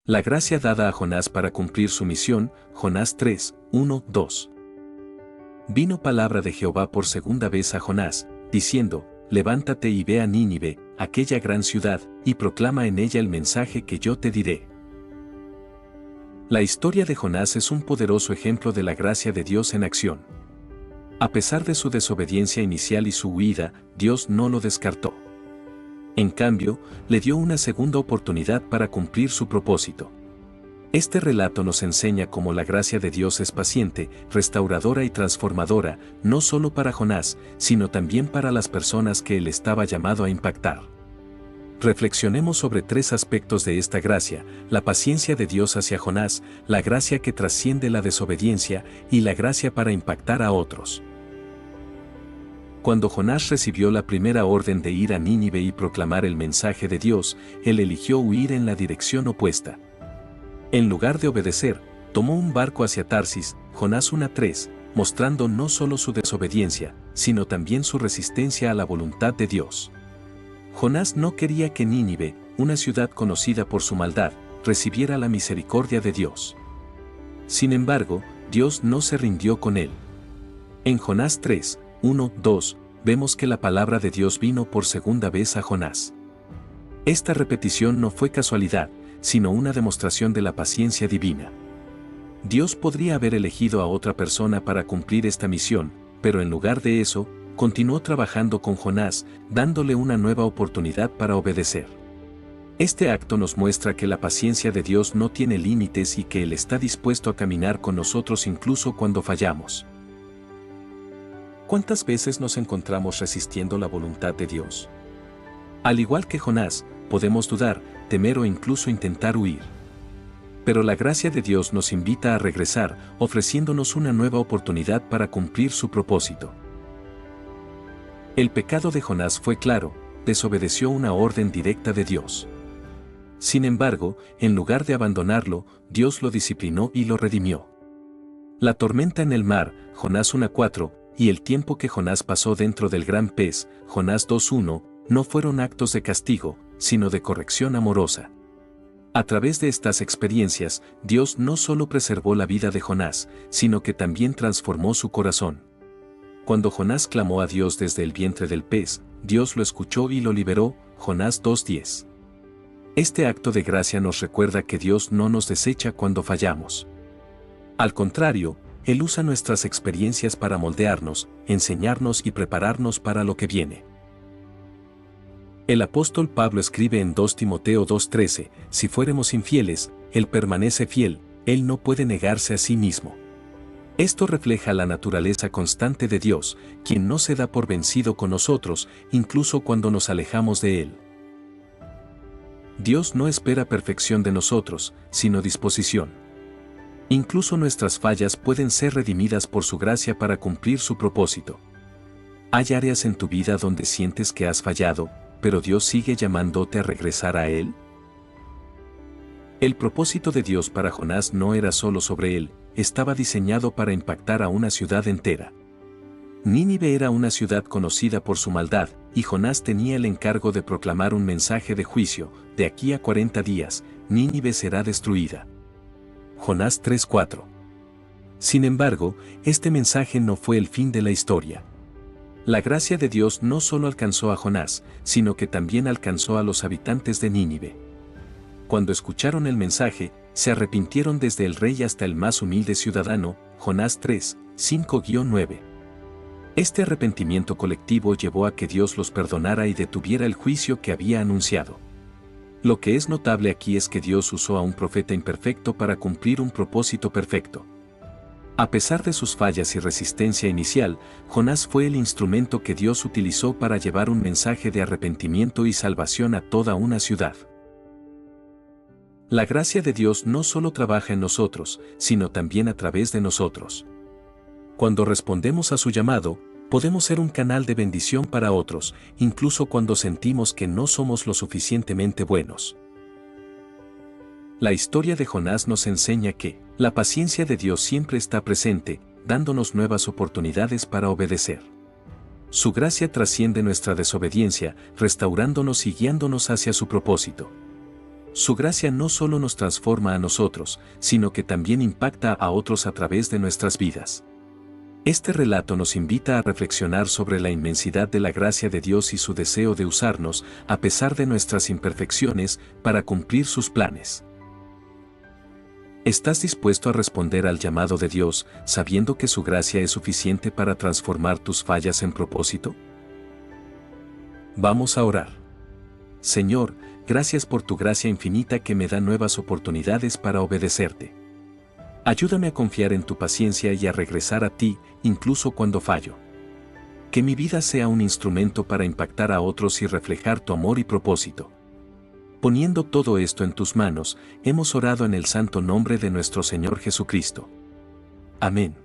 La gracia dada a Jonás para cumplir su misión, Jonás 3, 1, 2. Vino palabra de Jehová por segunda vez a Jonás, diciendo, levántate y ve a Nínive, aquella gran ciudad, y proclama en ella el mensaje que yo te diré. La historia de Jonás es un poderoso ejemplo de la gracia de Dios en acción. A pesar de su desobediencia inicial y su huida, Dios no lo descartó. En cambio, le dio una segunda oportunidad para cumplir su propósito. Este relato nos enseña cómo la gracia de Dios es paciente, restauradora y transformadora, no solo para Jonás, sino también para las personas que él estaba llamado a impactar. Reflexionemos sobre tres aspectos de esta gracia: la paciencia de Dios hacia Jonás, la gracia que trasciende la desobediencia y la gracia para impactar a otros. Cuando Jonás recibió la primera orden de ir a Nínive y proclamar el mensaje de Dios, él eligió huir en la dirección opuesta. En lugar de obedecer, tomó un barco hacia Tarsis, Jonás 1:3, mostrando no solo su desobediencia, sino también su resistencia a la voluntad de Dios. Jonás no quería que Nínive, una ciudad conocida por su maldad, recibiera la misericordia de Dios. Sin embargo, Dios no se rindió con él. En Jonás 3, 1, 2, vemos que la palabra de Dios vino por segunda vez a Jonás. Esta repetición no fue casualidad, sino una demostración de la paciencia divina. Dios podría haber elegido a otra persona para cumplir esta misión, pero en lugar de eso, continuó trabajando con Jonás, dándole una nueva oportunidad para obedecer. Este acto nos muestra que la paciencia de Dios no tiene límites y que Él está dispuesto a caminar con nosotros incluso cuando fallamos. ¿Cuántas veces nos encontramos resistiendo la voluntad de Dios? Al igual que Jonás, podemos dudar, temer o incluso intentar huir. Pero la gracia de Dios nos invita a regresar, ofreciéndonos una nueva oportunidad para cumplir su propósito. El pecado de Jonás fue claro: desobedeció una orden directa de Dios. Sin embargo, en lugar de abandonarlo, Dios lo disciplinó y lo redimió. La tormenta en el mar, Jonás 1:4, y el tiempo que Jonás pasó dentro del gran pez, Jonás 2:1, no fueron actos de castigo, sino de corrección amorosa. A través de estas experiencias, Dios no solo preservó la vida de Jonás, sino que también transformó su corazón. Cuando Jonás clamó a Dios desde el vientre del pez, Dios lo escuchó y lo liberó, Jonás 2:10. Este acto de gracia nos recuerda que Dios no nos desecha cuando fallamos. Al contrario, Él usa nuestras experiencias para moldearnos, enseñarnos y prepararnos para lo que viene. El apóstol Pablo escribe en 2 Timoteo 2:13, si fuéramos infieles, Él permanece fiel, Él no puede negarse a sí mismo. Esto refleja la naturaleza constante de Dios, quien no se da por vencido con nosotros, incluso cuando nos alejamos de Él. Dios no espera perfección de nosotros, sino disposición. Incluso nuestras fallas pueden ser redimidas por su gracia para cumplir su propósito. ¿Hay áreas en tu vida donde sientes que has fallado, pero Dios sigue llamándote a regresar a Él? El propósito de Dios para Jonás no era solo sobre él, estaba diseñado para impactar a una ciudad entera. Nínive era una ciudad conocida por su maldad, y Jonás tenía el encargo de proclamar un mensaje de juicio: de aquí a 40 días, Nínive será destruida. Jonás 3:4. Sin embargo, este mensaje no fue el fin de la historia. La gracia de Dios no solo alcanzó a Jonás, sino que también alcanzó a los habitantes de Nínive. Cuando escucharon el mensaje, se arrepintieron desde el rey hasta el más humilde ciudadano, Jonás 3, 5-9. Este arrepentimiento colectivo llevó a que Dios los perdonara y detuviera el juicio que había anunciado. Lo que es notable aquí es que Dios usó a un profeta imperfecto para cumplir un propósito perfecto. A pesar de sus fallas y resistencia inicial, Jonás fue el instrumento que Dios utilizó para llevar un mensaje de arrepentimiento y salvación a toda una ciudad. La gracia de Dios no solo trabaja en nosotros, sino también a través de nosotros. Cuando respondemos a su llamado, podemos ser un canal de bendición para otros, incluso cuando sentimos que no somos lo suficientemente buenos. La historia de Jonás nos enseña que la paciencia de Dios siempre está presente, dándonos nuevas oportunidades para obedecer. Su gracia trasciende nuestra desobediencia, restaurándonos y guiándonos hacia su propósito. Su gracia no solo nos transforma a nosotros, sino que también impacta a otros a través de nuestras vidas. Este relato nos invita a reflexionar sobre la inmensidad de la gracia de Dios y su deseo de usarnos, a pesar de nuestras imperfecciones, para cumplir sus planes. ¿Estás dispuesto a responder al llamado de Dios, sabiendo que su gracia es suficiente para transformar tus fallas en propósito? Vamos a orar. Señor, gracias por tu gracia infinita que me da nuevas oportunidades para obedecerte. Ayúdame a confiar en tu paciencia y a regresar a ti, incluso cuando fallo. Que mi vida sea un instrumento para impactar a otros y reflejar tu amor y propósito. Poniendo todo esto en tus manos, hemos orado en el santo nombre de nuestro Señor Jesucristo. Amén.